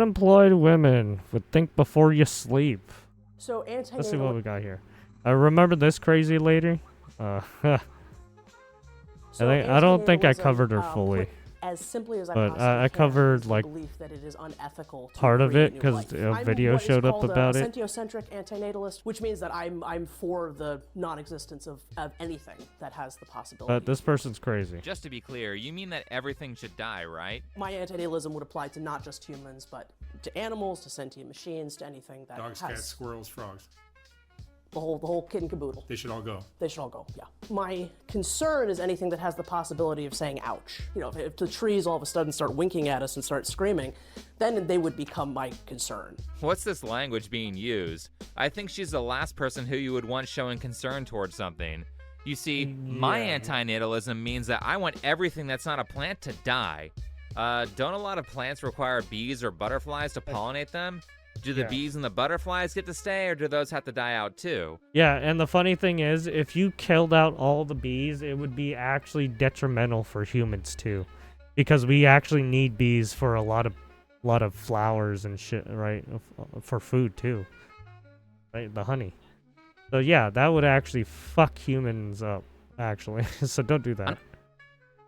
unemployed women would think before you sleep. So antenatal. Let's see what we got here. Remember this crazy lady? I don't think I covered her fully. As simply as I but I covered like belief that it is unethical to part of create it because new life. a video showed up about it. I'm sentiocentric antinatalist, which means that I'm for the non-existence of anything that has the possibility. But this person's crazy. Just to be clear, you mean that everything should die, right? My antinatalism would apply to not just humans, but to animals, to sentient machines, to anything that Dogs, cats, squirrels, frogs. The whole kit and caboodle. They should all go. They should all go, yeah. My concern is anything that has the possibility of saying ouch. You know, if the trees all of a sudden start winking at us and start screaming, then they would become my concern. What's this language being used? I think she's the last person who you would want showing concern towards something. You see, my antinatalism means that I want everything that's not a plant to die. Don't a lot of plants require bees or butterflies to pollinate them? Do the bees and the butterflies get to stay, or do those have to die out too? Yeah, and the funny thing is, if you killed out all the bees, it would be actually detrimental for humans too, because we actually need bees for a lot of flowers and shit, right? For food too, right? The honey. So yeah, that would actually fuck humans up, actually. So don't do that. I'm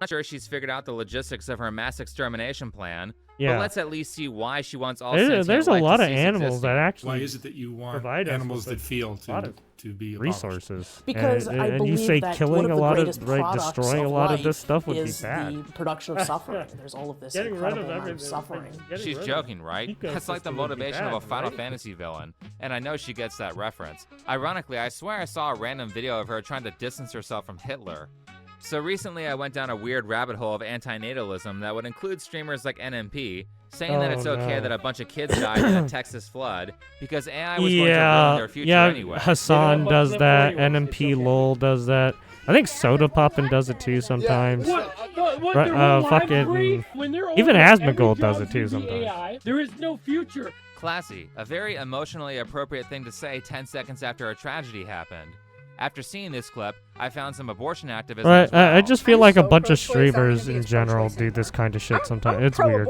not sure she's figured out the logistics of her mass extermination plan. Yeah. But let's at least see why she wants all There's a lot of animals that actually. Why is it that you want provide animals that feel to be resources? Because I believe you say that killing one of a the lot greatest of, right, destroying a lot of this stuff would be is bad. the production of suffering. There's all of this Getting rid of incredible amount of everything. suffering. She's joking, right? That's like the ecosystem would be motivation of a bad, Final right? Fantasy villain, and I know she gets that reference. Ironically, I swear I saw a random video of her trying to distance herself from Hitler. So recently I went down a weird rabbit hole of antinatalism that would include streamers like NMP, saying that it's okay that a bunch of kids died in a Texas flood because AI was going to ruin their future anyway. Hassan does that, NMP LOL does that. I think Soda Poppin does it too sometimes. Fucking even Asmongold does it too sometimes. AI, there is no future. Classy, a very emotionally appropriate thing to say 10 seconds after a tragedy happened. After seeing this clip, I found some abortion activism as well. I just feel like a bunch of streamers in general do this kind of shit sometimes. It's weird.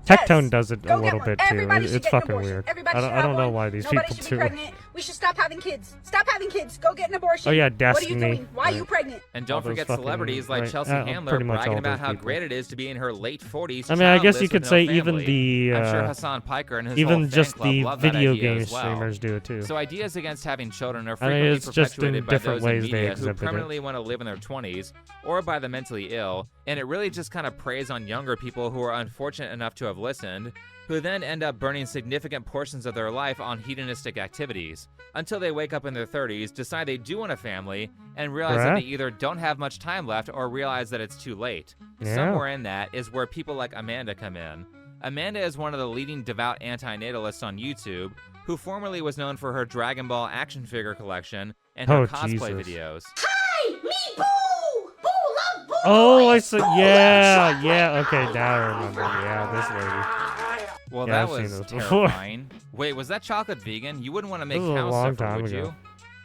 Tectone does it a little bit too. It's fucking weird. I don't know why these people do it. We should stop having kids. Stop having kids. Go get an abortion. Oh yeah, What Destiny. are you doing? Why are you pregnant? And don't forget celebrities like Chelsea Handler bragging about how great it is to be in her late 40s. I mean, I guess you could say even the I'm sure Hassan Piker and his even whole just fan club the love that video idea game as well. streamers do it too. So ideas against having children are I mean, frequently it's just in perpetuated by different those in ways they media who exhibit it. permanently want to live in their 20s or by the mentally ill, and it really just kind of preys on younger people who are unfortunate enough to have listened, who then end up burning significant portions of their life on hedonistic activities, until they wake up in their 30s, decide they do want a family, and realize that they either don't have much time left or realize that it's too late. Yeah. Somewhere in that is where people like Amanda come in. Amanda is one of the leading devout antinatalists on YouTube, who formerly was known for her Dragon Ball action figure collection and her cosplay videos. Hi, me, Boo! Boo, love Boo! Oh, I said, yeah, okay, now I remember. Yeah, this lady. Well, Yeah, that I've seen was those before. terrifying. Wait, was that chocolate vegan? You wouldn't want to make This was a cows long suffer, time would ago. you?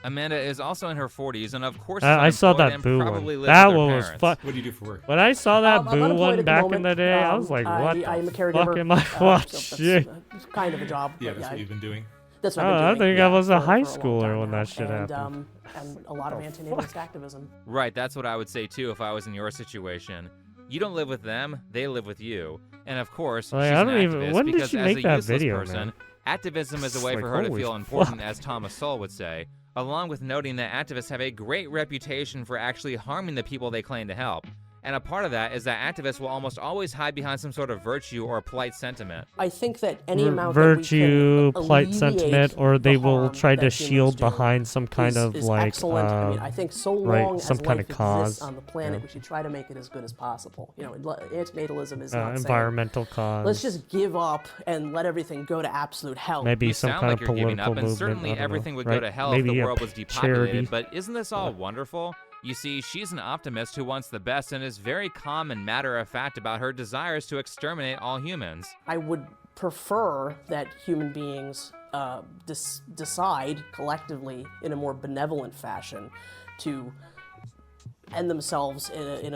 Amanda is also in her 40s, and of course, I saw that and Boo probably one. lives That with her one was parents. fun. What do you do for work? When I saw that I'm Boo unemployed one at the back in moment. the day, I was like, what I am a the caregiver. fuck am I So watching? that's kind of a job. Yeah, but that's what you've been doing. That's what I've been I doing, think I was a for high a long schooler time when now. that shit happened. And a lot of antinatalist activism. Right, that's what I would say too if I was in your situation. You don't live with them, they live with you. And of course, Like, she's I an don't even- activist when did because she as make a that useless video, person, man? activism is a way Like, for her to holy feel important, fuck. as Thomas Sowell would say, along with noting that activists have a great reputation for actually harming the people they claim to help. And a part of that is that activists will almost always hide behind some sort of virtue or polite sentiment. I think that any amount virtue, that we can polite sentiment, alleviate or they the will harm try that to humans shield do behind some kind of is like, excellent. I mean, I think so right, long some as kind life of cause. exists on the planet, we should try to make it as good as possible. You know, antinatalism is not environmental saying, cause. let's just give up and let everything go to absolute hell. Maybe You some sound kind like of you're giving political up, and movement. certainly I don't everything know, would right? go to hell Maybe if the a world was charity. depopulated, but isn't this all wonderful? You see, she's an optimist who wants the best and is very calm and matter-of-fact about her desires to exterminate all humans. I would prefer that human beings decide collectively in a more benevolent fashion to end themselves in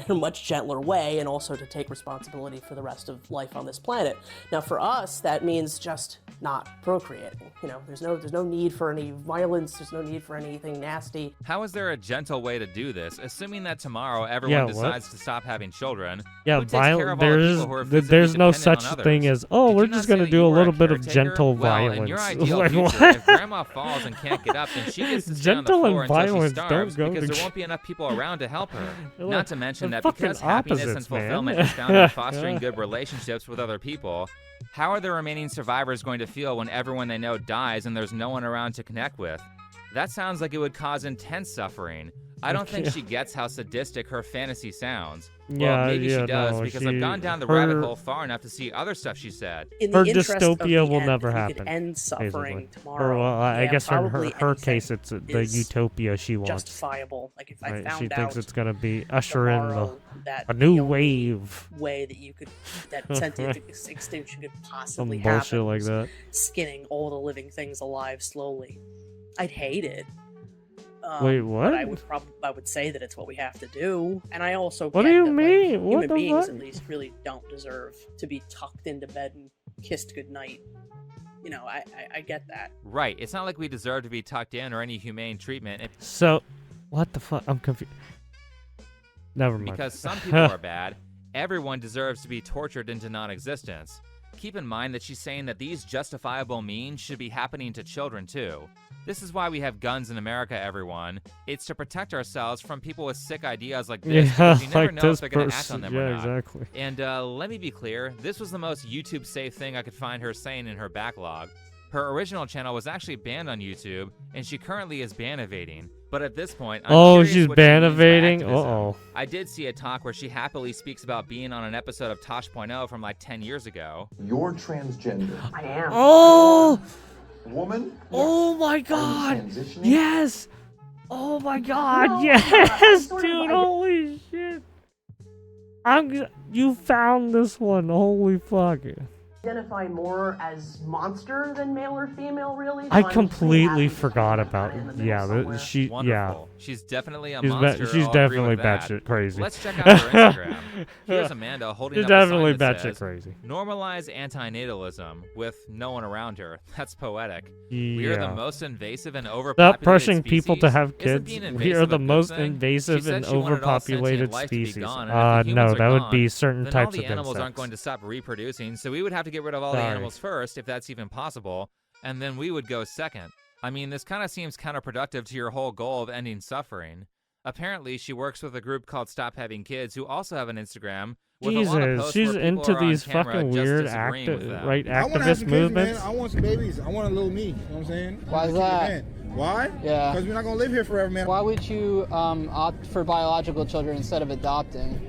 a much gentler way, and also to take responsibility for the rest of life on this planet. Now, for us, that means just not procreating. You know, there's no need for any violence. There's no need for anything nasty. How is there a gentle way to do this, assuming that tomorrow everyone decides to stop having children? Yeah, Who takes care of all the people who are physically there's no dependent such on thing others? as, oh, Did we're you not just say going to that do you a were little bit of caretaker? gentle Well, violence. in your ideal Like, future, what? if grandma falls and can't get up, then she gets to stay on the Gentle floor and until she violence starves don't go because there together. won't be enough people around to help her. They're Not to mention they're that because fucking happiness and opposites, man. fulfillment is found in fostering good relationships with other people, how are the remaining survivors going to feel when everyone they know dies and there's no one around to connect with? That sounds like it would cause intense suffering. I don't think she gets how sadistic her fantasy sounds. Well, maybe she does, because I've gone down the rabbit hole far enough to see other stuff she said. In Her the interest of dystopia the will end, never if you happen, could end suffering basically. tomorrow. Or, well, I yeah, guess in her probably case, anything it's the is utopia she wants. justifiable. Like if I Right? found She thinks out it's going to be usher in tomorrow that a new the only wave. way that you could that sentient extinction could possibly Some bullshit happen like was that. skinning all the living things alive slowly. I'd hate it. Wait, But what? I would say that it's what we have to do, and I also What get do you that, like, mean? What human the beings fuck? at least really don't deserve to be tucked into bed and kissed goodnight. You know, I get that. Right. It's not like we deserve to be tucked in or any humane treatment. So, what the fuck? I'm confused. Never mind. Because some people are bad, everyone deserves to be tortured into non-existence. Keep in mind that she's saying that these justifiable means should be happening to children too. This is why we have guns in America, everyone. It's to protect ourselves from people with sick ideas like this, Yeah, because you never like know this if they're going to act person. on them Yeah, or not. exactly. And let me be clear, this was the most YouTube-safe thing I could find her saying in her backlog. Her original channel was actually banned on YouTube, and she currently is ban evading. But at this point, I'm curious she's what she ban means by evading? activism. Uh-oh. I did see a talk where she happily speaks about being on an episode of Tosh.0 from like 10 years ago. You're transgender. I am. Oh! Woman? Oh my Are you god! transitioning? Yes! Oh my god, No, yes, sort of, dude! Holy shit! You found this one. Holy fuck! Identify more as monster than male or female, really. I So I'm completely pretty happy forgot to about. find that in the middle Yeah, somewhere. she. Wonderful. Yeah, She's definitely a she's monster. she's I'll agree definitely with that. batshit crazy. Let's check out her Instagram. Here's Amanda holding She's up a sign definitely that batshit says, crazy. "Normalize antinatalism with no one around her." That's poetic. We are the Yeah. most invasive and overpopulated Stop pushing people to species. have Isn't kids. being We invasive are a the good most thing? She invasive said and she wanted all sentient overpopulated life to be species. gone, and if the No, humans that are would gone, be certain then all types the of animals aren't insects. going to stop reproducing, so we would have to get rid of all the Sorry. animals first, if that's even possible, and then we would go second. I mean, this kind of seems counterproductive to your whole goal of ending suffering. Apparently, she works with a group called Stop Having Kids, who also have an Instagram with a lot of Jesus, posts she's where people into are on these camera fucking just weird disagreeing with them. right I want to have activist some kids, movements. man. I want some babies. I want a little me. You know what I'm saying? Why is that? Why? Yeah. Because we're not gonna live here forever, man. Why would you opt for biological children instead of adopting?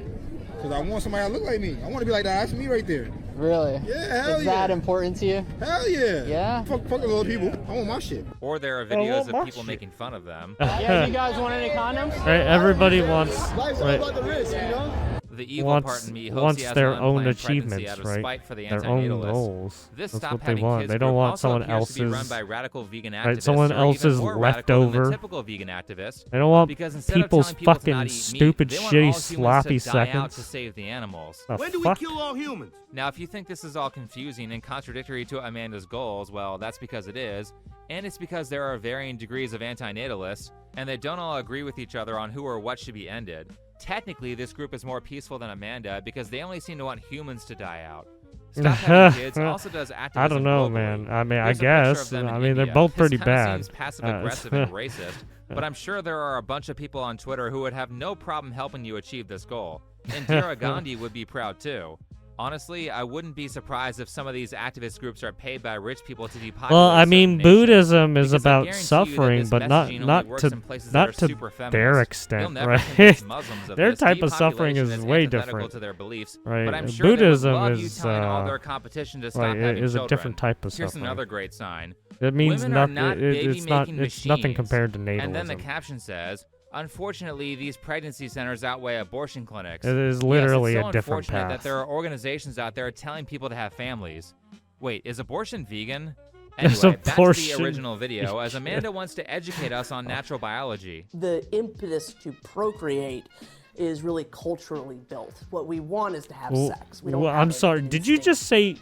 Because I want somebody that look like me. I want to be like that. That's me right there. Really? Yeah, hell Is yeah. that important to you? Hell yeah. Yeah? Fuck the little people. I want my shit. Or there are Oh, videos well, of people shit. making fun of them. Yeah, you guys want any condoms? Right, everybody wants Life's all right, about the risk, you know? The evil part in me hopes wants he has their an own unplanned pregnancy achievements, out of right? spite for the Their own anti-natalists. goals. This That's Stop what they Having want. Kids They don't group want also someone appears to be run else's. by radical vegan activists Right, someone who are even else's more radical than the leftover. typical vegan activist. They don't want Because instead of people's telling people to fucking not eat stupid, meat, they want shitty, all humans sloppy to die out seconds. to save the animals. The fuck? all humans? Now, if you think this is all confusing and contradictory to Amanda's goals, well, that's because it is. And it's because there are varying degrees of antinatalists, and they don't all agree with each other on who or what should be ended. Technically, this group is more peaceful than Amanda because they only seem to want humans to die out. Stop Having Kids also does activism I don't know, globally. man. I mean, I There's a picture guess. of them in I mean, they're India. both pretty This kinda bad. seems passive-aggressive and racist, but I'm sure there are a bunch of people on Twitter who would have no problem helping you achieve this goal. Indira Gandhi would be proud too. Honestly, I wouldn't be surprised if some of these activist groups are paid by rich people to depopulate Well, I certain mean, nations. Buddhism is Because I about guarantee you that suffering, this but messaging only works in places that are super their feminist. extent, You'll never right? convince Muslims of Their this. type of suffering Depopulation is way antithetical different. to their beliefs, Right. but I'm sure Buddhism they would love is, you telling all their competition to stop right, having it is children. a different type of Here's suffering. another great sign. It means Women are nothing. not baby It's not. making It's nothing machines. compared to natalism. And then the caption says, "Unfortunately, these pregnancy centers outweigh abortion clinics." It is literally yes, it's so a different unfortunate path. that there are organizations out there telling people to have families. Wait, is abortion vegan? There's a Anyway, back to the portion- original video, as Amanda wants to educate us on natural biology. The impetus to procreate is really culturally built. What we want is to have sex. We don't have I'm an sorry. Did you instinct. just say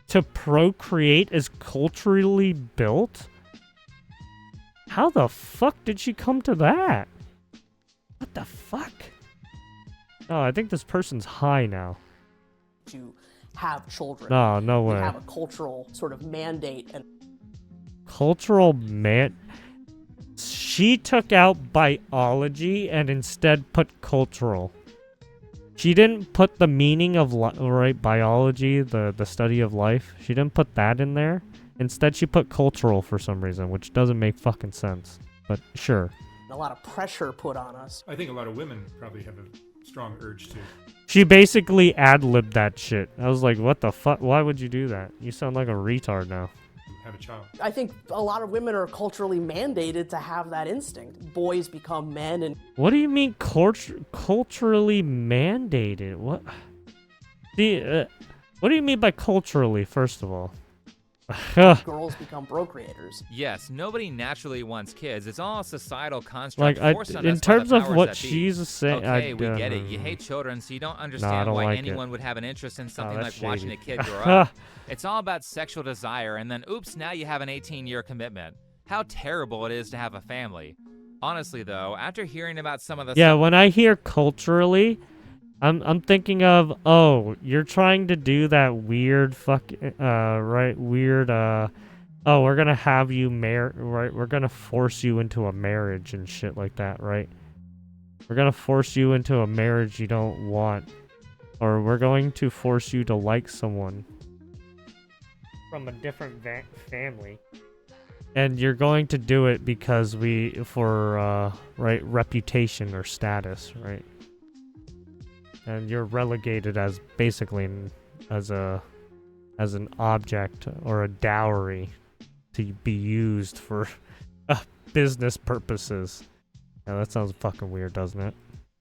to procreate is culturally built? How the fuck did she come to that? What the fuck? Oh, I think this person's high now. to have children? No, no We way. have a cultural sort of mandate, and Cultural man. She took out biology and instead put cultural. She didn't put the meaning of biology, the study of life. She didn't put that in there. Instead, she put cultural for some reason, which doesn't make fucking sense. But sure. a lot of pressure put on us. I think a lot of women probably have a strong urge to. She basically ad-libbed that shit. I was like, what the fuck? Why would you do that? You sound like a retard now. Have a child. I think a lot of women are culturally mandated to have that instinct. Boys become men, and What do you mean culturally mandated? What? What do you mean by culturally, first of all? girls become procreators. Yes, nobody naturally wants kids. It's all a societal construct Like, forced on in us by the terms of powers what that be. she's saying, Okay, we get it. You hate children, so you don't understand don't why like anyone it. would have an interest in something like that's watching a shady. kid grow up. It's all about sexual desire, and then oops, now you have an 18-year commitment. How terrible it is to have a family. Honestly, though, after hearing about some of the Yeah, when I hear culturally, I'm thinking of, oh, you're trying to do that weird oh, we're gonna have you right? We're gonna force you into a marriage and shit like that, right? We're gonna force you into a marriage you don't want, or we're going to force you to like someone from a different family, and you're going to do it because for reputation or status, right? And you're relegated as basically as an object or a dowry to be used for business purposes. Yeah, that sounds fucking weird, doesn't it?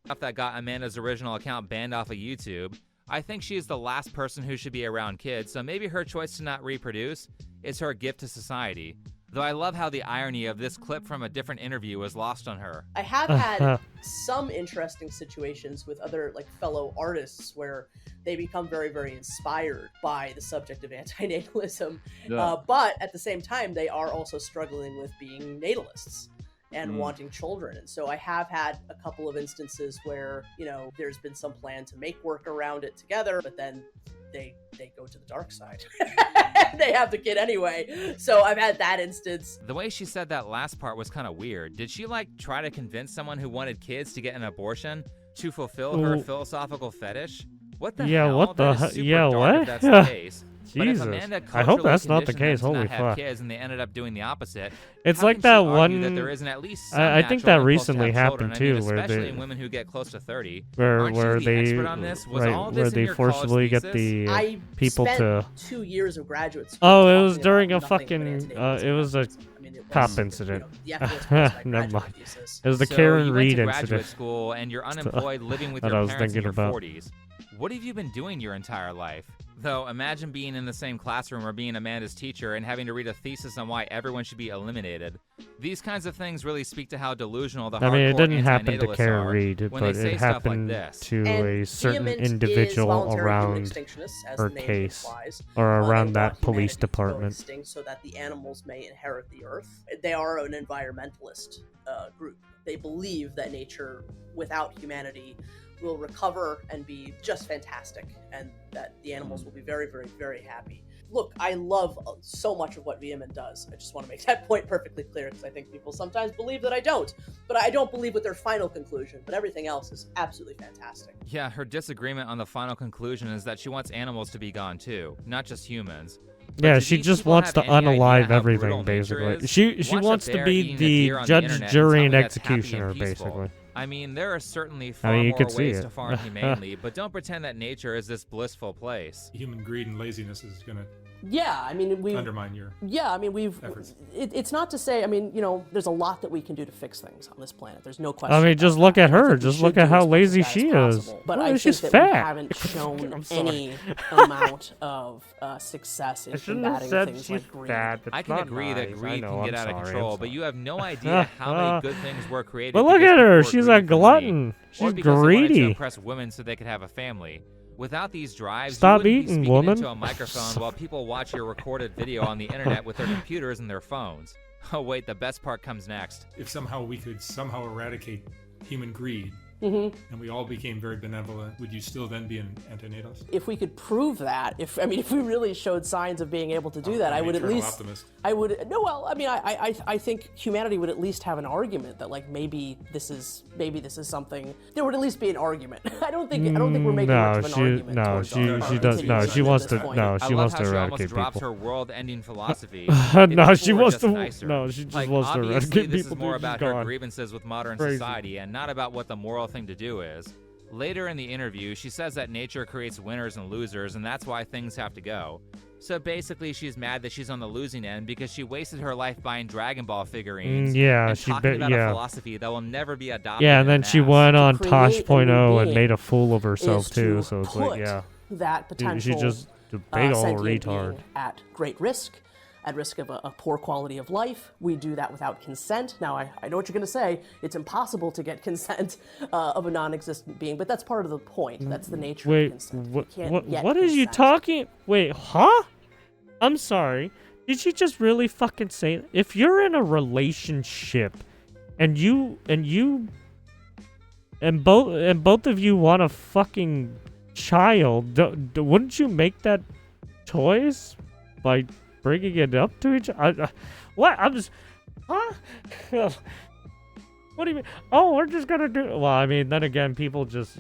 stuff that got Amanda's original account banned off of YouTube. I think she is the last person who should be around kids, so maybe her choice to not reproduce is her gift to society. Though I love how the irony of this clip from a different interview was lost on her. I have had some interesting situations with other fellow artists where they become very, very inspired by the subject of antinatalism. But at the same time, they are also struggling with being natalists and wanting children. And so I have had a couple of instances where, there's been some plan to make work around it together, but then they go to the dark side. They have the kid anyway. So I've had that instance. The way she said that last part was kind of weird. Did she try to convince someone who wanted kids to get an abortion to fulfill her philosophical fetish? What the hell? What the That is super yeah, dark what? if that's the case. But if Jesus. Amanda I hope that's culturally not the conditioned case. them to Holy not have fuck. kids and they ended up doing the opposite. It's how like can that she argue one. that there isn't at least some I think natural that impulse to recently have happened children. I mean, too, where especially they in women who get close to 30. where Aren't you where the they expert on this? Was all this where in they your college forcibly get thesis? the I people spent to. 2 years of graduate school. Oh, it was talking during about a nothing but fucking. antinatalism. It was a I mean, it cop was, incident. the evidence was my Never graduate mind. thesis. It was the So Karen you Reed went to graduate incident. school and you're unemployed living with that your I was parents in your thinking about. 40s. What have you been doing your entire life? Though, imagine being in the same classroom or being Amanda's teacher and having to read a thesis on why everyone should be eliminated. These kinds of things really speak to how delusional the I mean, it hardcore didn't happen to antinatalists Karen are Reed, when but they say it stuff like happened this. to And a certain Vehement is individual voluntary human around extinctionists, as her the name case, implies. or They around that want police humanity to go department. extinct so that the animals may inherit the earth. They are an environmentalist group. They believe that nature, without humanity, will recover and be just fantastic, and that the animals will be very, very, very happy. Look, I love so much of what Vehement does. I just want to make that point perfectly clear, because I think people sometimes believe that I don't. But I don't believe with their final conclusion, but everything else is absolutely fantastic. Yeah, her disagreement on the final conclusion is that she wants animals to be gone too, not just humans. But Yeah, do she these just people wants have to any idea unalive how everything, brutal nature basically. is? She Watch a wants to bear be eating a the deer on the judge, internet and jury, tell and me that's happy executioner, peaceful. basically. I mean, there are certainly far you more could see ways it. to farm humanely, but don't pretend that nature is this blissful place. Human greed and laziness is going to Yeah, I mean, we undermine your Yeah, I mean, efforts. it's not to say, I mean, there's a lot that we can do to fix things on this planet. There's no question. I mean, just look at her. Just look at how lazy she she is. But Well, I she's think that we fat. haven't shown I'm sorry. any amount of success I in shouldn't have combating said things she's like greed. fat. That's I can not agree that nice. I greed know, can get I'm out of sorry, control, I'm but you sorry. have no idea how many good things were created. But look because at her. people were She's greedy a for money, glutton. or She's because they wanted to greedy. impress women so they could have a family. Without these drives, Stop you wouldn't eating, be speaking woman. into a microphone while people watch your recorded video on the internet with their computers and their phones. Oh wait, the best part comes next. If somehow we could somehow eradicate human greed, Mm-hmm. and we all became very benevolent, would you still then be an antinatalist? If we could prove that, if we really showed signs of being able to do that, I'm I an would at eternal least. optimist. I would no. Well, I mean, I think humanity would at least have an argument that like maybe this is something. There would at least be an argument. I don't think we're making much of an argument. towards our she does. No, continuation she at wants this to. point. No, I she love wants how to she almost eradicate drops people. her world-ending philosophy. No, If people she were wants just to. nicer. No, she just Like, wants to obviously, eradicate this people. is more Dude, about she's her gone. grievances with modern Crazy. society and not about what the moral thing to do is. Later in the interview, she says that nature creates winners and losers, and that's why things have to go. So basically, she's mad that she's on the losing end because she wasted her life buying Dragon Ball figurines yeah, and she talking about a yeah. philosophy that will never be adopted. Yeah, and in then she mass. went on create a new Tosh.0 and being made a fool of herself is too. to So it's like, put yeah, that Dude, potential she just a big old sentient retard. being at great risk. At risk of a poor quality of life. We do that without consent. Now, I know what you're going to say. It's impossible to get consent of a non-existent being, but that's part of the point. That's the nature of Wait, consent. what? You can't get What is you consent. talking? Wait, huh? I'm sorry. Did she just really fucking say? If you're in a relationship, and both of you want a fucking child, wouldn't you make that choice by bringing it up to each other? What? I'm just, huh? What do you mean? Oh, we're just gonna do. Well, I mean, then again, people just,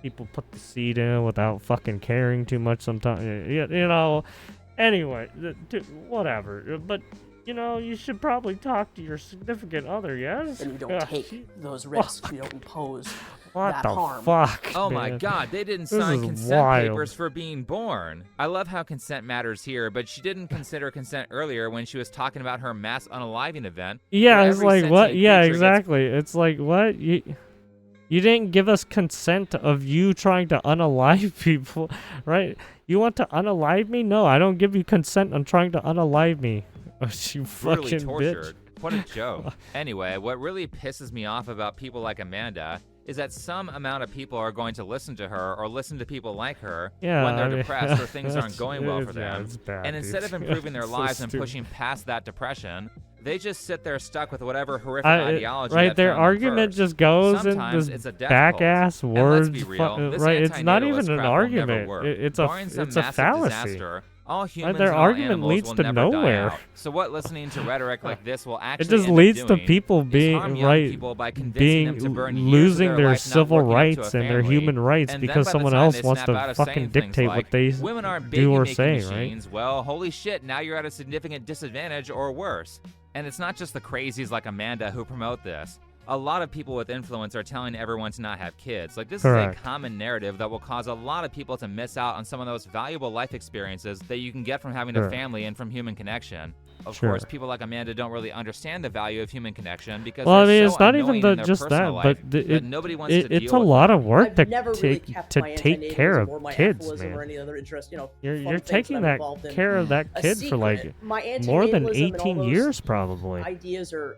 people put the seed in without fucking caring too much sometimes. Anyway, whatever. But, you should probably talk to your significant other, yes? And you don't take those risks. You don't impose What that the harm. fuck? Oh my man? god, they didn't This sign is consent wild. papers for being born. I love how consent matters here, but she didn't consider consent earlier when she was talking about her mass unaliving event. Yeah, where it's every like, what? sentient Yeah, creature gets exactly. It's like, what? You didn't give us consent of you trying to unalive people, right? You want to unalive me? No, I don't give you consent on trying to unalive me. Oh, you brutally fucking tortured. bitch. What a joke. Anyway, what really pisses me off about people like Amanda is that some amount of people are going to listen to her or listen to people like her Yeah, when they're I mean, depressed or things aren't it's- going well for it's- yeah, them. it's bad, And instead dude. of improving their It's so lives and stupid. pushing past that depression, they just sit there stuck with whatever horrific I- ideology right, that their found them argument first. just goes in Sometimes this it's a death back cult. ass And words. let's be real, this right, it's not antinatalist even an crap will never argument. work. It's Barring some a massive fallacy. disaster, all humans their and all argument animals leads will to never die nowhere. out. So what listening to rhetoric like this will It actually just end up leads to doing people is being harm young right, people by convincing them to burn years of losing their their life not civil working up to a rights and their family. human rights And then because by the someone time else they wants snap to out of fucking saying things dictate like, what they women aren't do or baby-making say, right? machines. Well, holy shit, now you're at a significant disadvantage or worse. And it's not just the crazies like Amanda who promote this. A lot of people with influence are telling everyone to not have kids. Like, this Correct. is a common narrative that will cause a lot of people to miss out on some of those valuable life experiences that you can get from having a Sure. family and from human connection. Of Sure. course, people like Amanda don't really understand the value of human connection because Well, I they're mean, so it's not annoying even in their just that, personal life but that nobody wants to it's deal a with lot them. of work I've to never really take kept to my take care antinatalism or of my kids, alcoholism man. or any other interest, fun You're things taking I'm that involved in care of that a kid for like secret. My more than antinatalism and all 18 those years, probably. Ideas are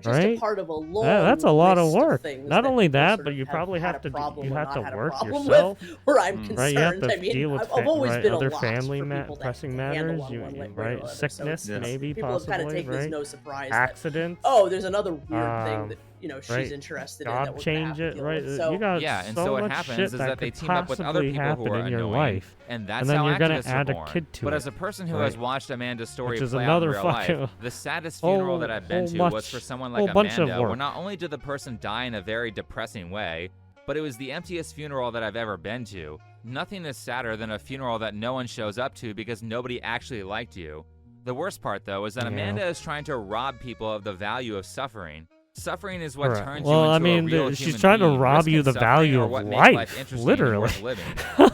just Right? a part of a long That's a lot of list work. things Not that only people that, sort but of you probably had have a to problem you or have not to had a work problem yourself. with, where I'm concerned. Right, you have to I mean, deal with I've always right, been a other lot family for people pressing to handle matters, on you, one way or right? another. So Sickness, it's- maybe, people have kind of possibly, taken this right? no surprise that, Accidents. oh, there's another weird thing Um, that she's right. interested in Job that we're change gonna it, have to deal right? with. So You got Yeah, and so so what much happens shit is that that they could team up with other possibly people who happen are in your annoying, life, and that's and then how you're gonna activists add are a born. kid to But it, as a person who right? has watched Amanda's story Which is play another out in real fucking life, the saddest funeral that I've been to was for someone like whole bunch of Amanda, where work. not only did the person die in a very depressing way, but it was the emptiest funeral that I've ever been to. Nothing is sadder than a funeral that no one shows up to because nobody actually liked you. The worst part, though, is that Yeah. Amanda is trying to rob people of the value of suffering. Suffering is what Correct. turns Well, you I into mean, a real she's human trying to being. rob Risk you and the suffering value are of what make life, interesting literally. and worth living.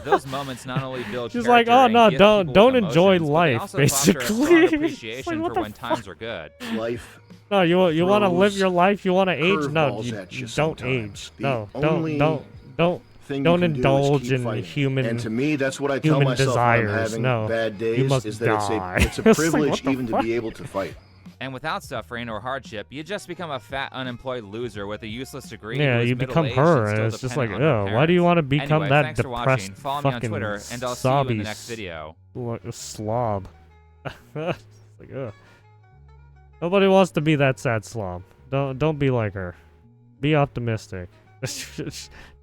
Those moments not only build She's character like, oh and no, gift don't people with enjoy emotions, but they life, also foster a strong basically. appreciation It's like, for what when the times are good. Life. No, you want to live throws your life. You want to age. No, curveballs you at you don't sometimes. age. The No, only don't thing don't you can do is indulge keep in fighting. human. And to me, that's what I tell human myself when I'm desires. having No, bad you days. must Is that die. it's a It's like, privilege what the even to fuck? be able to fight. And without suffering or hardship, you just become a fat, unemployed loser with a useless degree. Yeah, who is you become middle-aged her, still and it's just like, dependent on her oh, why do you parents. want to become Anyway, that thanks for depressed watching. Follow me on fucking Twitter, and I'll see you in the sobby next video. slob? It's like, ugh. Nobody wants to be that sad slob. Don't be like her. Be optimistic.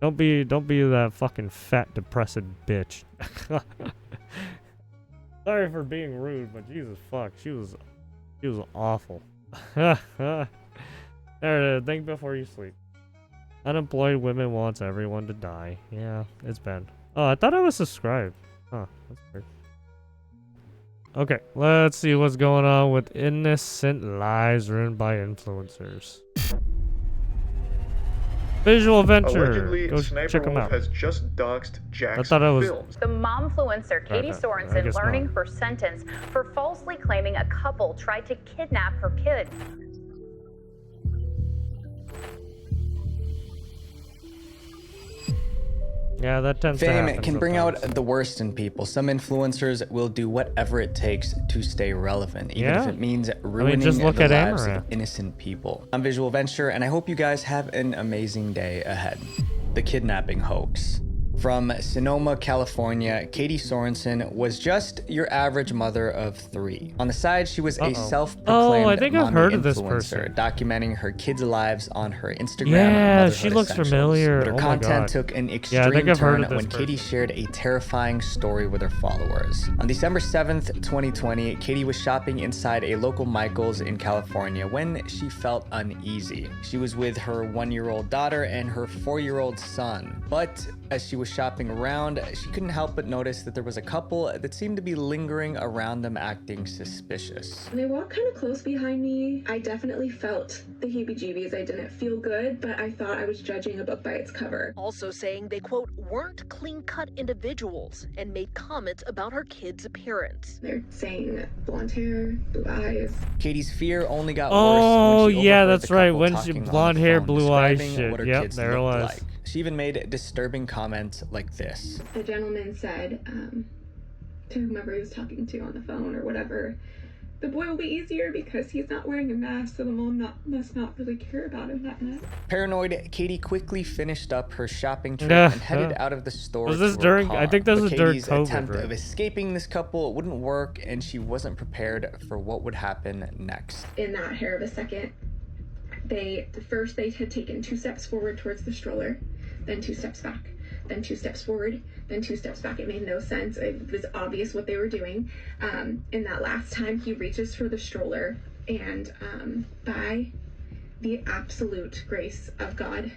don't be that fucking fat depressed bitch. Sorry for being rude, but Jesus fuck, she was awful. There it is. Think before you sleep. Unemployed women wants everyone to die. Yeah, it's bad. Oh, I thought I was subscribed. Huh, that's weird. Okay, let's see what's going on with innocent lives ruined by influencers. Visual Venture. Allegedly, Go Sniper check them Wolf out. has just doxed Jack's I thought I was. films. The momfluencer Katie I Sorensen guess learning not. her sentence for falsely claiming a couple tried to kidnap her kid. Yeah, that tends to happen. Fame can bring out sometimes. the worst in people. Some influencers will do whatever it takes to stay relevant, even if Yeah. it means ruining just look the at lives Amaranth. of innocent people. I'm Visual Venture, and I hope you guys have an amazing day ahead. The kidnapping hoax. From Sonoma, California, Katie Sorensen was just your average mother of 3. On the side, she was a self-proclaimed Oh, I think I've mommy heard of this influencer, person. documenting her kids' lives on her Instagram. Yeah, Motherhood she looks Essentials. familiar. But her Oh my content God. took an Yeah, I extreme think I've heard turn of this when Katie person. shared a terrifying story with her followers. On December 7th, 2020, Katie was shopping inside a local Michael's in California when she felt uneasy. She was with her 1-year-old daughter and her 4-year-old son. But as she was shopping around, she couldn't help but notice that there was a couple that seemed to be lingering around them, acting suspicious. They walked kind of close behind me. I definitely felt the heebie-jeebies. I didn't feel good, but I thought I was judging a book by its cover. Also saying they, quote, weren't clean-cut individuals and made comments about her kid's appearance. They're saying blonde hair, blue eyes. Katie's fear only got worse Oh, when she yeah, overheard that's the right. couple When she talking on blonde the hair, phone, blue eyes describing shit. what her Yep, kids there it looked was. like. She even made disturbing comments like this. The gentleman said to whomever he was talking to on the phone or whatever, the boy will be easier because he's not wearing a mask, so the mom must not really care about him that much. Paranoid, Katie quickly finished up her shopping trip Yeah. and headed out of the store. Was this to her during- I car. think this But was during Katie's COVID, attempt right? of escaping this couple wouldn't work, and she wasn't prepared for what would happen next. In that hair of a second, they had taken 2 steps forward towards the stroller, then 2 steps back, then 2 steps forward, then 2 steps back. It made no sense. It was obvious what they were doing. In that last time, he reaches for the stroller, and by the absolute grace of God,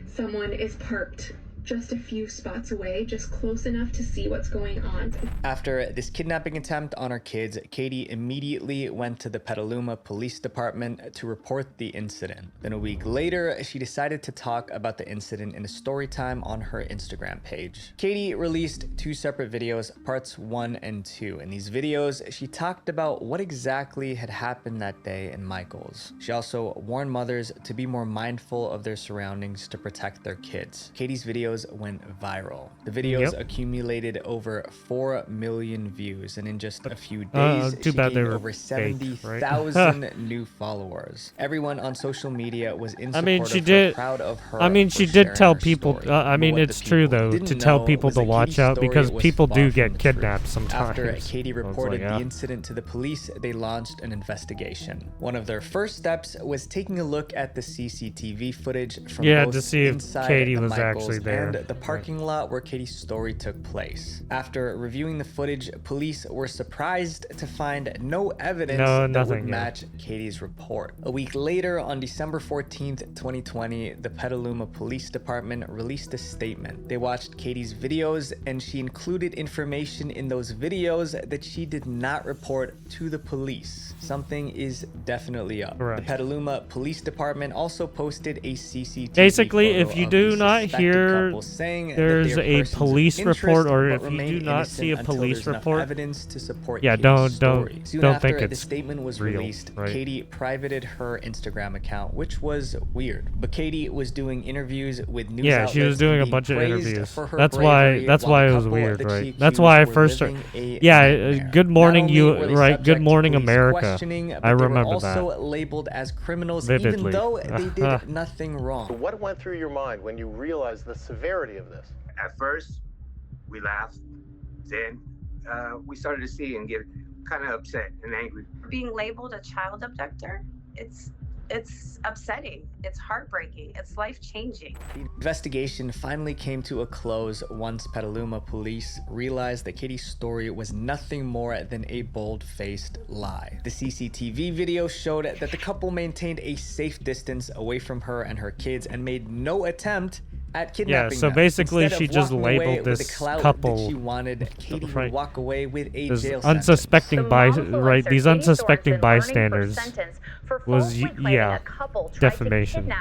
someone is parked just a few spots away, just close enough to see what's going on. After this kidnapping attempt on her kids, Katie immediately went to the Petaluma Police Department to report the incident. Then a week later, she decided to talk about the incident in a story time on her Instagram page. Katie released 2 separate videos, parts 1 and 2. In these videos, she talked about what exactly had happened that day in Michael's. She also warned mothers to be more mindful of their surroundings to protect their kids. Katie's videos went viral. The videos accumulated over 4 million views, and in just a few days, too she bad they gained were over fake, 70,000 new followers. Everyone on social media was in support she of did. her, proud of her. I mean, for she did sharing tell her people. story. I mean, But what it's the true people though didn't to tell know people was to that watch Katie's out story because was people far do from get the kidnapped truth. sometimes. After Katie So it's reported like, the incident to the police, they launched an investigation. One of their first steps was taking a look at the CCTV footage from Yeah, both to see if inside Katie the was Michaels actually there. and the parking lot where Katie's story took place. After reviewing the footage, police were surprised to find no evidence that would match Katie's report. A week later, on December 14th, 2020, the Petaluma Police Department released a statement. They watched Katie's videos, and she included information in those videos that she did not report to the police. Something is definitely up. The Petaluma Police Department also posted a CCTV Basically, photo if you of do the not suspected hear couple saying that there's they are a persons of police interest, report, or but if you remain do not see a innocent until police there's enough report, evidence to support yeah, Katie's don't story. Soon don't after think the it's statement was real, released, right? Katie privated her Instagram account, which was weird. But Katie was doing interviews with news outlets. Yeah, she was doing a being bunch of praised interviews. for her That's bravery, why while it the was couple weird, that she right? That's why I accused were first living a yeah, nightmare. Good Morning Not only were they right? subject Good to Morning police America. questioning, but I they were remember also that labeled as criminals, vividly. even though they did nothing wrong. What went through your mind when you realized the severity of this? At first, we laughed. Then we started to see and get kind of upset and angry. Being labeled a child abductor, it's upsetting. It's heartbreaking. It's life-changing. The investigation finally came to a close once Petaluma police realized that Katie's story was nothing more than a bold-faced lie. The CCTV video showed that the couple maintained a safe distance away from her and her kids and made no attempt at kidnapping so them. basically Instead she of just walking away labeled with this the clout couple that she wanted, Katie would walk away with a this jail unsuspecting sentence. these unsuspecting bystanders was defamation.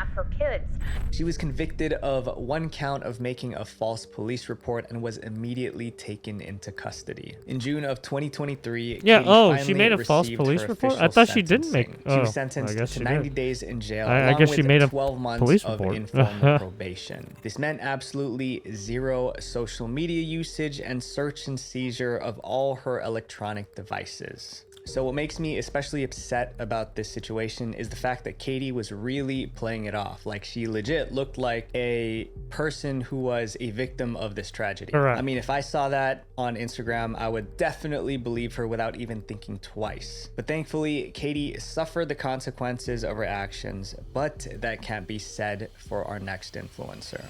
She was convicted of one count of making a false police report and was immediately taken into custody. In June of 2023, yeah, Katie she made a false received police her report? I official thought she didn't make sentencing. She was sentenced I guess to she 90 did. days in jail, I along guess she with made a 12 months police of report. informal probation. This meant absolutely zero social media usage and search and seizure of all her electronic devices. So what makes me especially upset about this situation is the fact that Katie was really playing it off. Like, she legit looked like a person who was a victim of this tragedy. Correct. I mean, if I saw that on Instagram, I would definitely believe her without even thinking twice. But thankfully, Katie suffered the consequences of her actions, but that can't be said for our next influencer.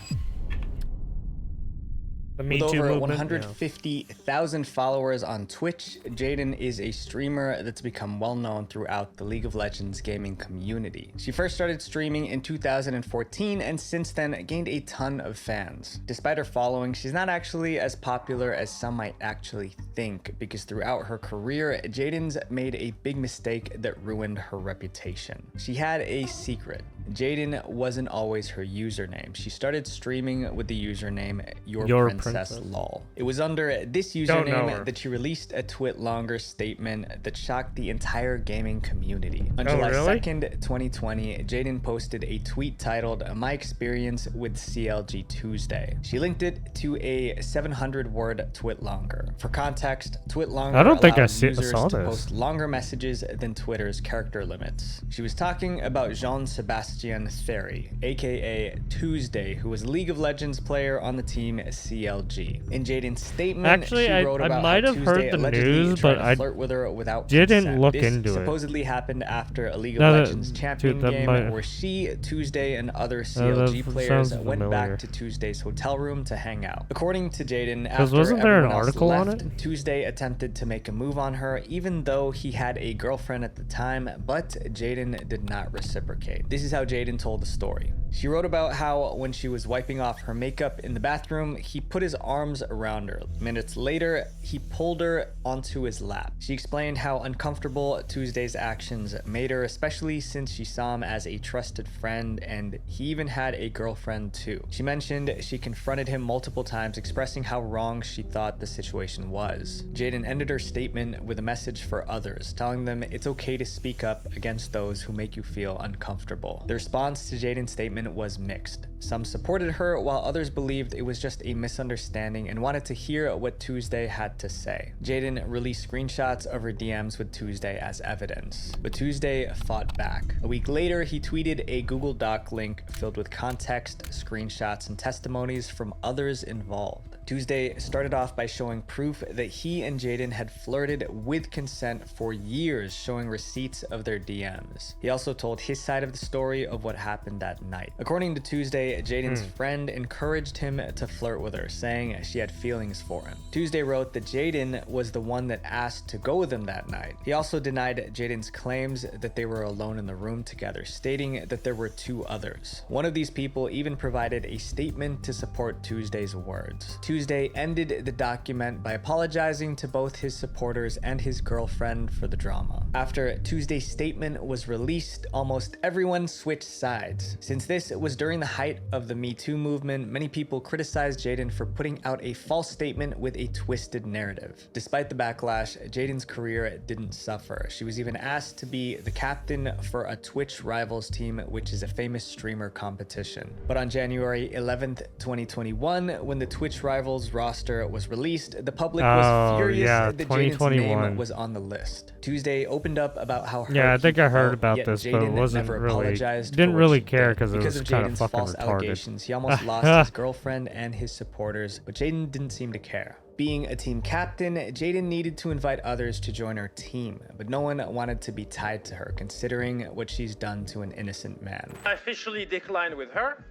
With over 150,000 followers on Twitch, Jaden is a streamer that's become well known throughout the League of Legends gaming community. She first started streaming in 2014 and since then gained a ton of fans. Despite her following, she's not actually as popular as some might actually think, because throughout her career, Jaden's made a big mistake that ruined her reputation. She had a secret. Jaden wasn't always her username. She started streaming with the username Your Princess Lol. It was under this username that she released a Twitlonger statement that shocked the entire gaming community. On July 2nd, 2020, Jaden posted a tweet titled "My Experience with CLG Tuesday." She linked it to a 700-word Twitlonger. For context, Twitlonger allows users to post longer messages than Twitter's character limits. She was talking about Jean-Sebastian Theory, aka Tuesday, who was a League of Legends player on the team CLG. In Jaden's statement, she wrote about might how have Tuesday heard the allegedly news, tried but to I flirt with her without didn't consent. look This into it. supposedly happened after a League of Legends champion game where she, Tuesday, and other CLG players went back to Tuesday's hotel room to hang out. According to Jaden, after wasn't there an everyone else article on left, it? Tuesday attempted to make a move on her, even though he had a girlfriend at the time, but Jaden did not reciprocate. This is how Jaden told the story. She wrote about how when she was wiping off her makeup in the bathroom, he put his arms around her. Minutes later, he pulled her onto his lap. She explained how uncomfortable Tuesday's actions made her, especially since she saw him as a trusted friend and he even had a girlfriend too. She mentioned she confronted him multiple times, expressing how wrong she thought the situation was. Jaden ended her statement with a message for others, telling them it's okay to speak up against those who make you feel uncomfortable. The response to Jaden's statement was mixed. Some supported her, while others believed it was just a misunderstanding and wanted to hear what Tuesday had to say. Jaden released screenshots of her DMs with Tuesday as evidence, but Tuesday fought back. A week later, he tweeted a Google Doc link filled with context, screenshots, and testimonies from others involved. Tuesday started off by showing proof that he and Jaden had flirted with consent for years, showing receipts of their DMs. He also told his side of the story of what happened that night. According to Tuesday, Jaden's friend encouraged him to flirt with her, saying she had feelings for him. Tuesday wrote that Jaden was the one that asked to go with him that night. He also denied Jaden's claims that they were alone in the room together, stating that there were 2 others. One of these people even provided a statement to support Tuesday's words. Tuesday ended the document by apologizing to both his supporters and his girlfriend for the drama. After Tuesday's statement was released, almost everyone switched sides. Since this was during the height of the Me Too movement, many people criticized Jaden for putting out a false statement with a twisted narrative. Despite the backlash, Jaden's career didn't suffer. She was even asked to be the captain for a Twitch Rivals team, which is a famous streamer competition. But on January 11th, 2021, when the Twitch Rivals roster was released, the public was furious that Jaden's name was on the list. Tuesday opened up about how hurt I think I heard felt, about yet this, but Jaden it wasn't never really, apologized didn't for what really she care did. because it was of kind of Jaden's fucking false retarded. allegations, he almost lost his girlfriend and his supporters, but Jaden didn't seem to care. Being a team captain, Jaden needed to invite others to join her team, but no one wanted to be tied to her, considering what she's done to an innocent man. I officially declined with her.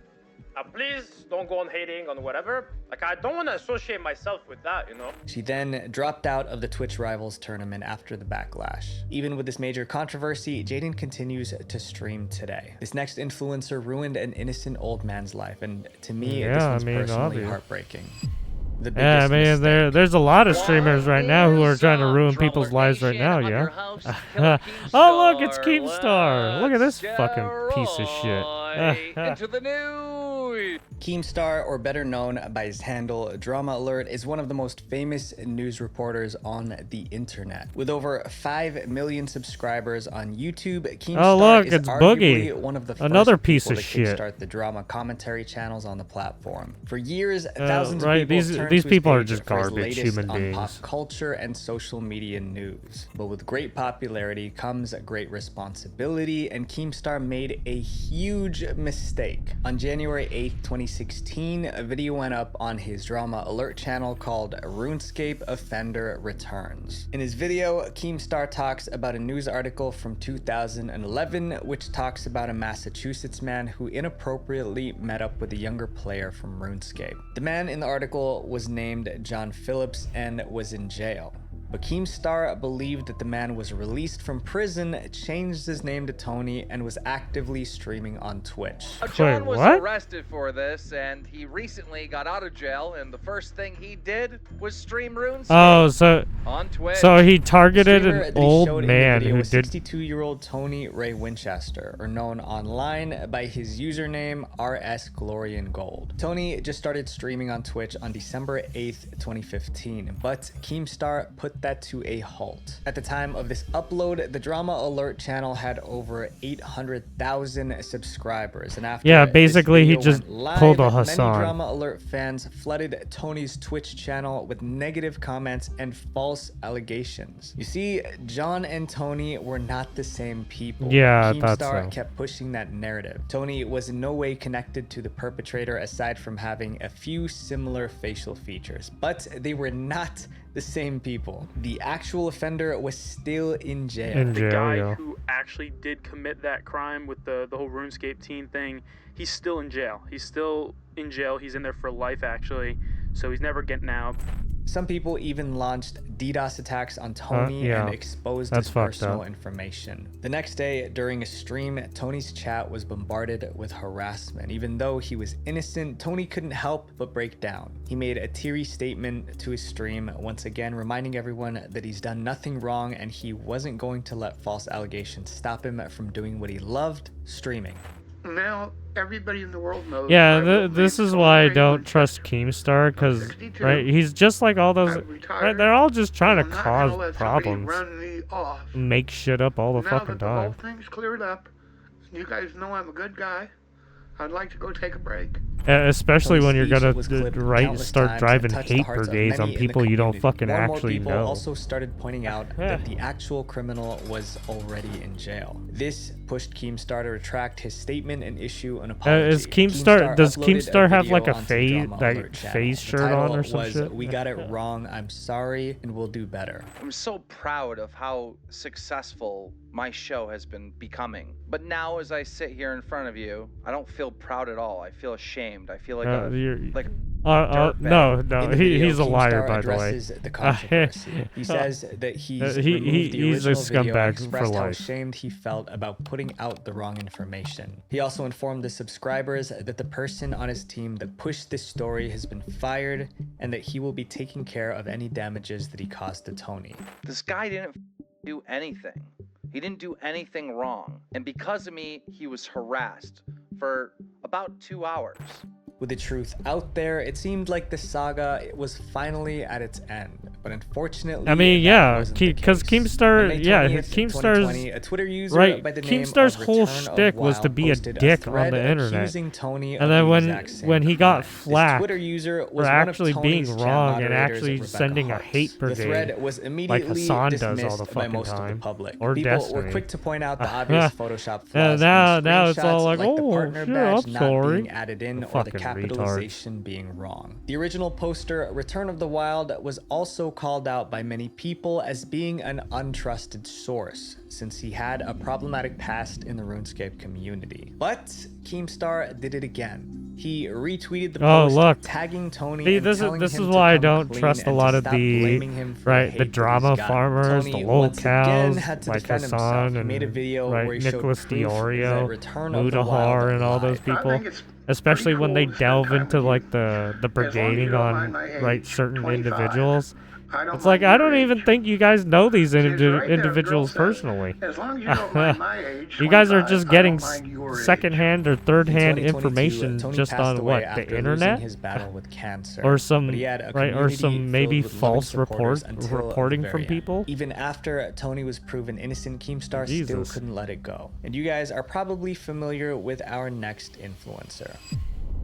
Please don't go on hating on whatever. Like, I don't want to associate myself with that, you know? She then dropped out of the Twitch Rivals tournament after the backlash. Even with this major controversy, Jaden continues to stream today. This next influencer ruined an innocent old man's life, and to me, this one's personally heartblooding. Yeah, I mean, there's a lot of streamers right now who are trying to ruin people's lives right now, yeah? Oh, look, it's Keemstar. Look at this fucking piece of shit. Into the news. Keemstar, or better known by his handle Drama Alert, is one of the most famous news reporters on the internet. With over 5 million subscribers on YouTube, Keemstar is arguably one of the first people to kickstart the drama commentary channels on the platform. For years, thousands of people turned these to people his are just page for his garbage latest human on beings. pop culture and social media news. But with great popularity comes great responsibility, and Keemstar made a huge mistake. On January 8th, 2016, a video went up on his Drama Alert channel called RuneScape Offender Returns. In his video, Keemstar talks about a news article from 2011, which talks about a Massachusetts man who inappropriately met up with a younger player from RuneScape. The man in the article was named John Phillips and was in jail. But Keemstar believed that the man was released from prison, changed his name to Tony, and was actively streaming on Twitch. John was arrested for this, and he recently got out of jail, and the first thing he did was stream RuneScape on Twitch. So he targeted an old man who did... 62-year-old Tony Ray Winchester, or known online by his username RSGlorianGold. Tony just started streaming on Twitch on December 8th, 2015, but Keemstar put that to a halt. At the time of this upload, the Drama Alert channel had over 800,000 subscribers, and after basically he just pulled a many Hassan. Drama Alert fans flooded Tony's Twitch channel with negative comments and false allegations. You see, John and Tony were not the same people. Yeah, I thought Keemstar so. kept pushing that narrative. Tony was in no way connected to the perpetrator aside from having a few similar facial features, but they were not the same people. The actual offender was still in jail. The guy who actually did commit that crime with the whole RuneScape teen thing, he's still in jail. He's still in jail. He's in there for life, actually. So he's never getting out. Some people even launched DDoS attacks on Tony and exposed his personal information. The next day, during a stream, Tony's chat was bombarded with harassment. Even though he was innocent, Tony couldn't help but break down. He made a teary statement to his stream, once again reminding everyone that he's done nothing wrong and he wasn't going to let false allegations stop him from doing what he loved, streaming. Now everybody in the world knows. Yeah, this is why I don't trust Keemstar, because he's just like all those. Right, they're all just trying to cause problems, make shit up all the fucking time. Now that the time. whole thing's cleared up, you guys know I'm a good guy. I'd like to go take a break. Especially Tony's when you're speech gonna was clipped countless start times driving and touched the hate hearts of brigades on many in the people you don't community. fucking More and more actually people know. also started pointing out that the actual criminal was already in jail. This pushed Keemstar to retract his statement and issue an apology. Does uploaded Keemstar have video like a onto phase Drama that Alert channel. phase The shirt on title or some was, shit? "We got it wrong, I'm sorry, and we'll do better." I'm so proud of how successful my show has been becoming. But now as I sit here in front of you, I don't feel proud at all. I feel ashamed. I feel like no, In the video, he's a liar, Keemstar by the way. addresses the controversy. He says that he's removed the he's a original video and scumbag expressed for how life. ashamed he felt about putting out the wrong information. He also informed the subscribers that the person on his team that pushed this story has been fired and that he will be taking care of any damages that he caused to Tony. This guy didn't do anything. He didn't do anything wrong. And because of me, he was harassed for about 2 hours. With the truth out there, it seemed like the saga was finally at its end. But unfortunately, I mean, yeah, because Keemstar, Keemstar's a Twitter user right. by the name Keemstar's of whole Return of shtick was to Wild be a posted dick on thread the internet, accusing Tony and of then the exact same when he got crime. This flack Twitter user for was one of actually Tony's being chat wrong and moderators, actually Rebecca sending a Hart. hate brigade, The thread was like immediately Hassan does all dismissed the by fucking most of time, the public. or People Destiny. were quick to point out the obvious Photoshop flaws. And in now the it's all screenshots, like, the oh, partner shit, badge I'm not sorry. being added in, The or the fucking capitalization being wrong. The original poster, Return of the Wild, was also called out by many people as being an untrusted source, since he had a problematic past in the RuneScape community. But Keemstar did it again. He retweeted the post, tagging Tony and telling this him is to why I come don't clean trust a and lot to of stop the blaming him for right hate the that drama he's gotten. farmers, Tony the lol once again cows had to like defend himself. Hassan He and made a video where right he showed Nicholas proof that Diorio, Return of the Wild Mudahar, and all those lied. people. Especially when they delve into like the brigading on right certain individuals. It's like I don't even think you guys know these individuals personally. As long as you don't mind my age, you guys are just getting your secondhand or third-hand In 2022, information Tony just passed on away what after the internet, losing his battle with cancer. or some But he had a right or community some maybe filled with false loving supporters until reporting the from very people. end. Even after Tony was proven innocent, Keemstar still Jesus. couldn't let it go. And you guys are probably familiar with our next influencer.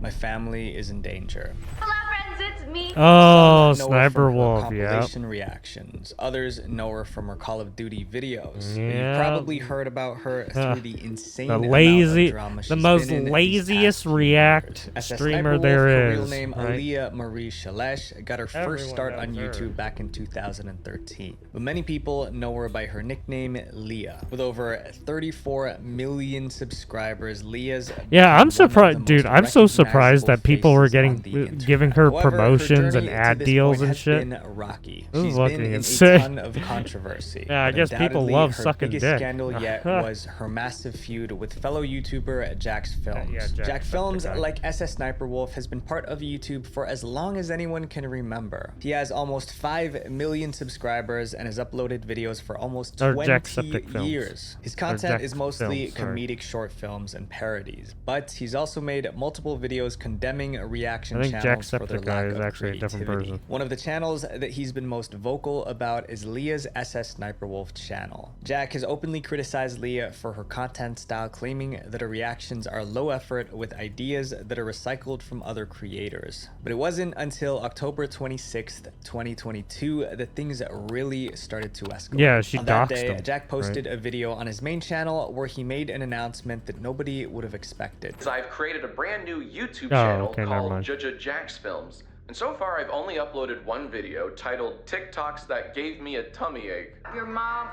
My family is in danger. Hello, friends, it's me. Oh, Some know her Sniper from her Wolf, yeah. compilation reactions. Others know her from her Call of Duty videos. Yeah. You've probably heard about her through the insane amount lazy, of drama she's the most been in laziest React SS streamer Sniper there Wolf, her is. real name right? Aaliyah Marie Shalesh, got her first Everyone start knows on her. YouTube back in 2013. But many people know her by her nickname Leah. With over 34 million subscribers, Leah's Yeah, I'm surprised, dude. I'm so surprised that people were giving her However, promotions her and journey to ad this deals point and has shit. been rocky. This is She's fucking been in insane. a ton of controversy. Yeah, I but guess people undoubtedly love her sucking biggest dick. scandal yet was her massive feud with fellow YouTuber Jack's Films. Yeah, Jack, Jack that's Films, the guy. like SS Sniper Wolf, has been part of YouTube for as long as anyone can remember. He has almost 5 million subscribers and has uploaded videos for almost Or 20 Jacksepticeye Films. years. His Or content is Jack mostly Films, sorry. comedic short films and parodies, but he's also made multiple videos condemning reaction I think channels for their Jacksepticeye lack is of actually a different creativity. person. One of the channels that he's been most vocal about is Leah's SS Sniper Wolf channel. Jack has openly criticized Leah for her content style, claiming that her reactions are low effort with ideas that are recycled from other creators. But it wasn't until October 26th, 2022 that things really started to escalate. Yeah, she On that doxed day, him, Jack posted right? a video on his main channel where he made an announcement that nobody would have expected. I've created a brand new YouTube Oh, channel okay, never called mind. Jaja Jack's Films. And so far I've only uploaded one video titled TikToks That Gave Me a Tummy Ache. Your mom.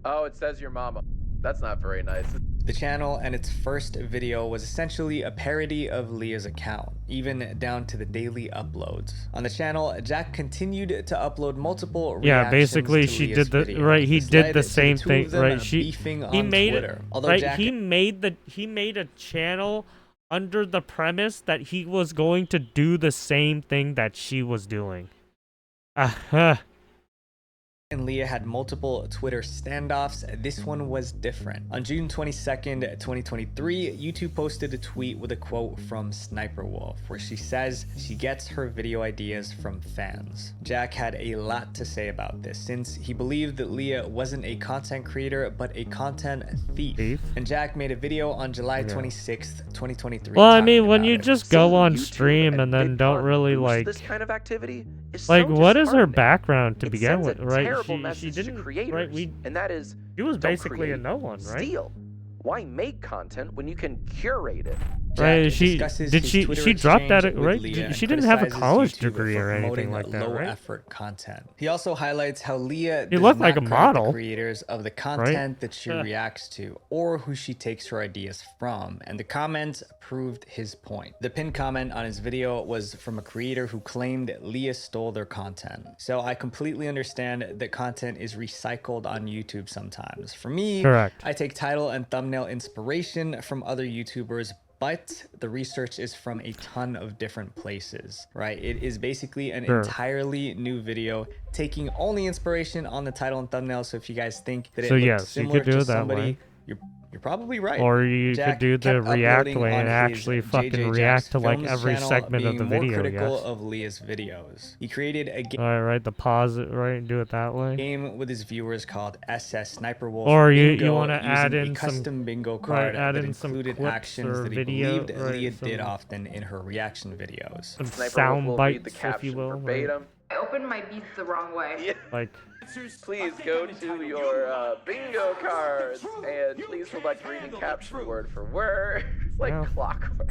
Oh, it says your mama. That's not very nice. The channel and its first video was essentially a parody of Leah's account, even down to the daily uploads. On the channel, Jack continued to upload multiple Yeah, reactions basically to she Leah's did the video. right. He This did led the to same two thing, of them right? He beefing he on made Twitter. it Although right. Jack He made a channel under the premise that he was going to do the same thing that she was doing. and Leah had multiple Twitter standoffs, this one was different. On June 22nd, 2023, YouTube posted a tweet with a quote from Sniper Wolf, where she says she gets her video ideas from fans. Jack had a lot to say about this, since he believed that Leah wasn't a content creator, but a content thief. And Jack made a video on July 26th, 2023. Well, I mean, when you just go on stream and then don't really like this kind of activity is like so what is her disheartening. background to It begin sends a with, right? terrible She message to didn't, creators, right? and that is, She was don't basically a create, no one, right? steal. Why make content when you can curate it? Right? She dropped out of right? She didn't have a college YouTube degree or anything promoting like that, low right? effort content. He also highlights how Leah He does looked not like a credit model, the creators of the content that she reacts to or who she takes her ideas from, and the comments proved his point. The pinned comment on his video was from a creator who claimed Leah stole their content. So I completely understand that content is recycled on YouTube sometimes. For me, Correct. I take title and thumbnail inspiration from other YouTubers, but the research is from a ton of different places, right? It is basically an entirely new video, taking only inspiration on the title and thumbnail. So if you guys think that it looks yes, you similar could do to it that somebody, way. you're probably right. Or you Jack could do the kept React uploading way on and his actually fucking JJ react Jack's to like Films every channel, segment of being the more video, critical yes. of Leah's videos. He created a game Alright, the pause it, right, and do it that way. game with his viewers called SS Sniper Wolf Or Bingo, you want to add using in a custom some bingo right, card add that in some included clips actions or that he video, believed right, Leah some, did often in her reaction videos. some Sniper sound Wolf will read the bites, if caption you will. Right? verbatim. I opened my beats the wrong way. Like, Please go to your bingo cards and please select reading caption word for word. It's like clockwork.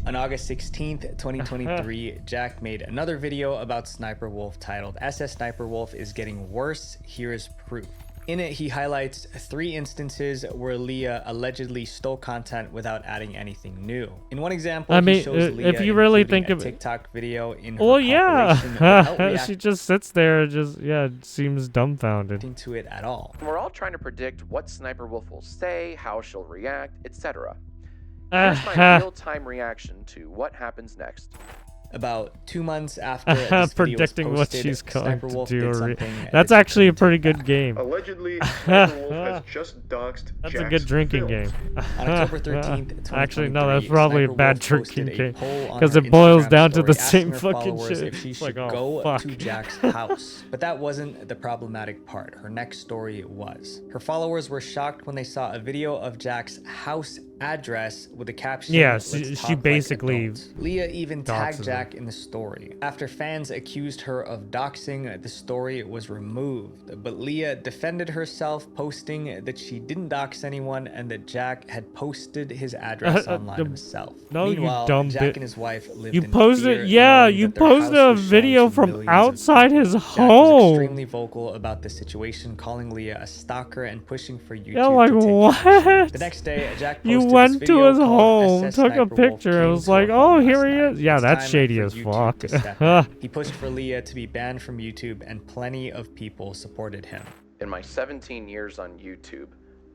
On August 16th, 2023, Jack made another video about Sniper Wolf titled SS Sniper Wolf is Getting Worse, Here's Proof. In it, he highlights 3 instances where Leah allegedly stole content without adding anything new. In one example, I mean, he shows Leah if you really including think a of TikTok video in her well, yeah, compilation she just sits there and just seems dumbfounded. into it at all. We're all trying to predict what Sniper Wolf will say, how she'll react, etc. Uh, Here's my real-time reaction to what happens next. About 2 months after this video was predicting what posted, she's going Sniper to Wolf do. did Or something that's actually a pretty good game. Allegedly, Sniper Wolf has just doxed That's a Jack's good drinking films. game. On October 13th, 2023, actually, no, that's probably a Sniper bad Wolf drinking posted a game poll on because her it boils Instagram down to the story same asking her fucking followers shit. if she It's should like, go oh fuck. to Jack's house. But that wasn't the problematic part. Her next story was. Her followers were shocked when they saw a video of Jack's house address with a caption. Yeah, "Let's she talk like basically adults." Leah even tagged doxes Jack in the story. After fans accused her of doxing, the story was removed. But Leah defended herself, posting that she didn't dox anyone and that Jack had posted his address online himself. No, Meanwhile, you dumb Jack bit. and his wife lived You in posted, fear, yeah, knowing you that their posted house a was shown video to from millions of outside his Jack was home. extremely vocal about the situation, calling Leah a stalker and pushing for YouTube Yeah, like to take what? action. The next day, Jack posted You this went to video his called home, SS took a Sniper Wolf picture, it came was to like, her oh, home here last he night. is. Yeah, It's that's time shady for as YouTube to step fuck. in. He pushed for Leah to be banned from YouTube, and plenty of people supported him. In my 17 years on YouTube,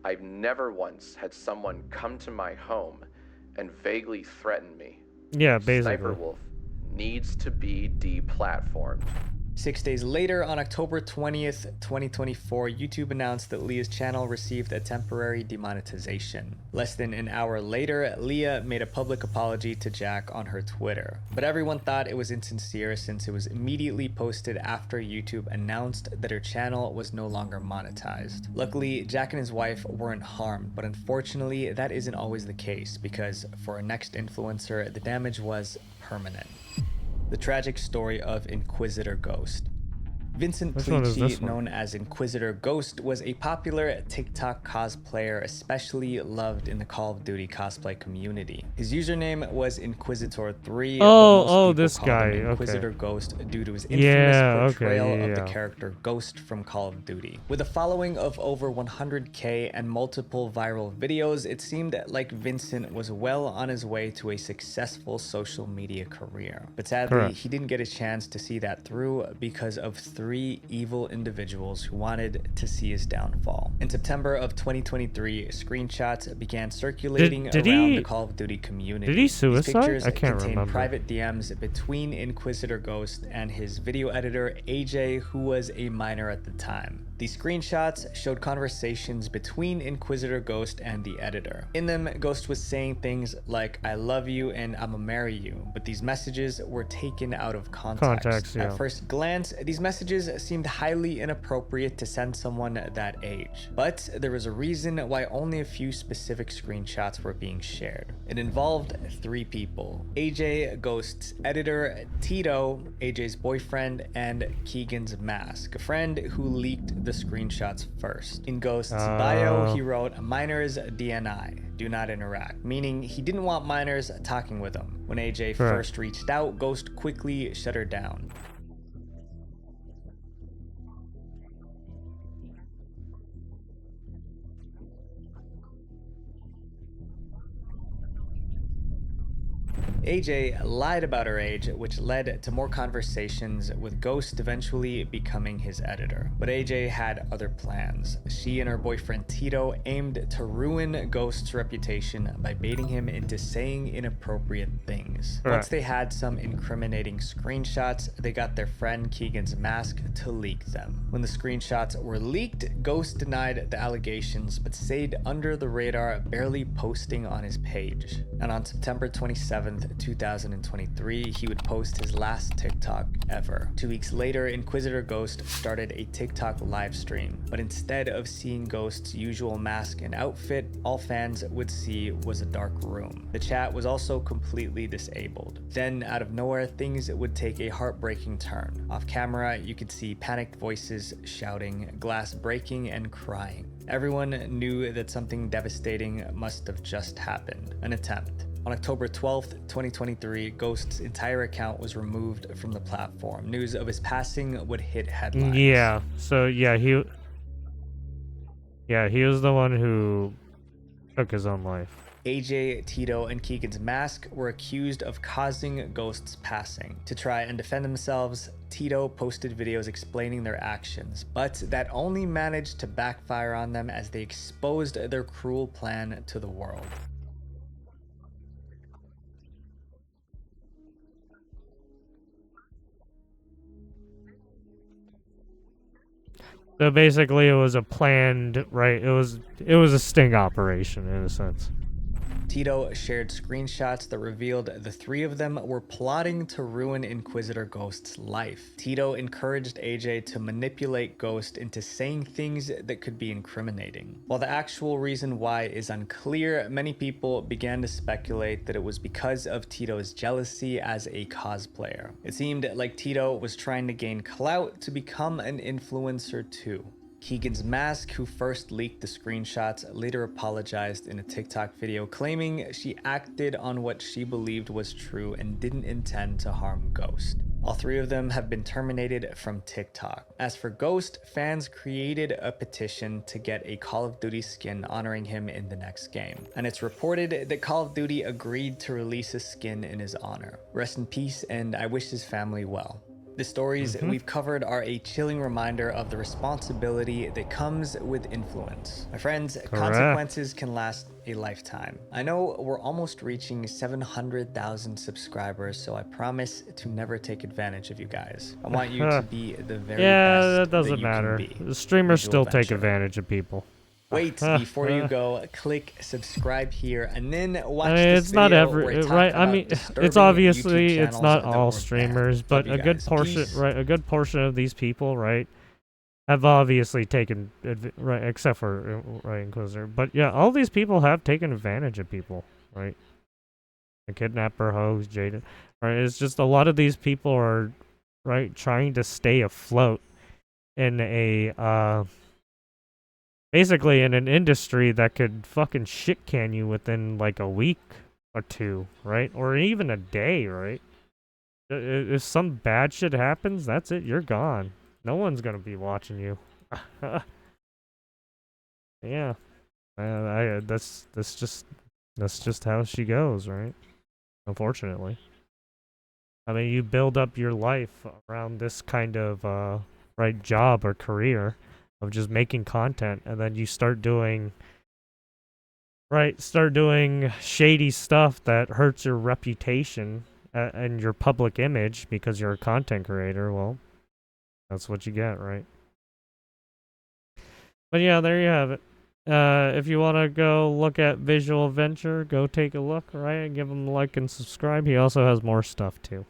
I've never once had someone come to my home and vaguely threaten me. Yeah, Sniper basically. Wolf needs to be deplatformed. 6 days later, on October 20th, 2024, YouTube announced that Leah's channel received a temporary demonetization. Less than an hour later, Leah made a public apology to Jack on her Twitter. But everyone thought it was insincere since it was immediately posted after YouTube announced that her channel was no longer monetized. Luckily, Jack and his wife weren't harmed, but unfortunately, that isn't always the case because for a next influencer, the damage was permanent. The tragic story of Inquisitor Ghost. Vincent Which one is this Plici, one? known as Inquisitor Ghost, was a popular TikTok cosplayer, especially loved in the Call of Duty cosplay community. His username was Inquisitor3. This guy, okay. Inquisitor Ghost due to his infamous Yeah, portrayal okay, of the yeah. character Ghost from Call of Duty. With a following of over 100k and multiple viral videos, it seemed like Vincent was well on his way to a successful social media career. But sadly, Correct. he didn't get a chance to see that through because of 3 3 evil individuals who wanted to see his downfall. In September of 2023, screenshots began circulating Did around he- the Call of Duty community. Did he These suicide? pictures I can't contain remember. private DMs between Inquisitor Ghost and his video editor AJ, who was a minor at the time. These screenshots showed conversations between Inquisitor Ghost and the editor. In them, Ghost was saying things like, "I love you and I'ma marry you," but these messages were taken out of context. Yeah. At first glance, these messages seemed highly inappropriate to send someone that age. But there was a reason why only a few specific screenshots were being shared. It involved 3 people: AJ, Ghost's editor, Tito, AJ's boyfriend, and Keegan's mask, a friend who leaked the screenshots first. In Ghost's bio, he wrote, "Minors DNI, do not interact," meaning he didn't want minors talking with him. When AJ first reached out, Ghost quickly shut her down. AJ lied about her age, which led to more conversations, with Ghost eventually becoming his editor. But AJ had other plans. She and her boyfriend Tito aimed to ruin Ghost's reputation by baiting him into saying inappropriate things. Once they had some incriminating screenshots, they got their friend Keegan's mask to leak them. When the screenshots were leaked, Ghost denied the allegations but stayed under the radar, barely posting on his page. And on September 27th, 2023, he would post his last TikTok ever. 2 weeks later, Inquisitor Ghost started a TikTok live stream, but instead of seeing Ghost's usual mask and outfit, all fans would see was a dark room. The chat was also completely disabled. Then, out of nowhere, things would take a heartbreaking turn. Off camera, you could see panicked voices shouting, glass breaking, and crying. Everyone knew that something devastating must have just happened. An attempt. On October 12th, 2023, Ghost's entire account was removed from the platform. News of his passing would hit headlines. Yeah, so yeah, he was the one who took his own life. AJ, Tito, and Keegan's mask were accused of causing Ghost's passing. To try and defend themselves, Tito posted videos explaining their actions, but that only managed to backfire on them as they exposed their cruel plan to the world. So basically, it was a planned, right? It was a sting operation in a sense. Tito shared screenshots that revealed the 3 of them were plotting to ruin Inquisitor Ghost's life. Tito encouraged AJ to manipulate Ghost into saying things that could be incriminating. While the actual reason why is unclear, many people began to speculate that it was because of Tito's jealousy as a cosplayer. It seemed like Tito was trying to gain clout to become an influencer too. Keegan's mask, who first leaked the screenshots, later apologized in a TikTok video claiming she acted on what she believed was true and didn't intend to harm Ghost. All 3 of them have been terminated from TikTok. As for Ghost, fans created a petition to get a Call of Duty skin honoring him in the next game. And it's reported that Call of Duty agreed to release a skin in his honor. Rest in peace, and I wish his family well. The stories we've covered are a chilling reminder of the responsibility that comes with influence. My friends, consequences can last a lifetime. I know we're almost reaching 700,000 subscribers, so I promise to never take advantage of you guys. I want you to be the very best that doesn't matter. The streamers still take advantage of people. Wait, before you go, click subscribe here and then watch it's this not video every where I talk right. I about mean, disturbing it's obviously YouTube it's not channels all that were streamers, banned. but Love a you good guys. portion, Peace. right? A good portion of these people, right, have obviously taken right, except for right Inquisitor. But yeah, all these people have taken advantage of people, right? The kidnapper, host, Jaden, right? It's just a lot of these people are right trying to stay afloat in a basically in an industry that could fucking shit can you within like a week or 2, right? Or even a day, right? If some bad shit happens, that's it, you're gone. No one's gonna be watching you. Yeah. That's just how she goes, right? Unfortunately. I mean, you build up your life around this kind of right job or career of just making content, and then you start doing shady stuff that hurts your reputation and your public image because you're a content creator, well, that's what you get, right? But yeah, there you have it. If you want to go look at Visual Venture, go take a look, right? And give him a like and subscribe. He also has more stuff too.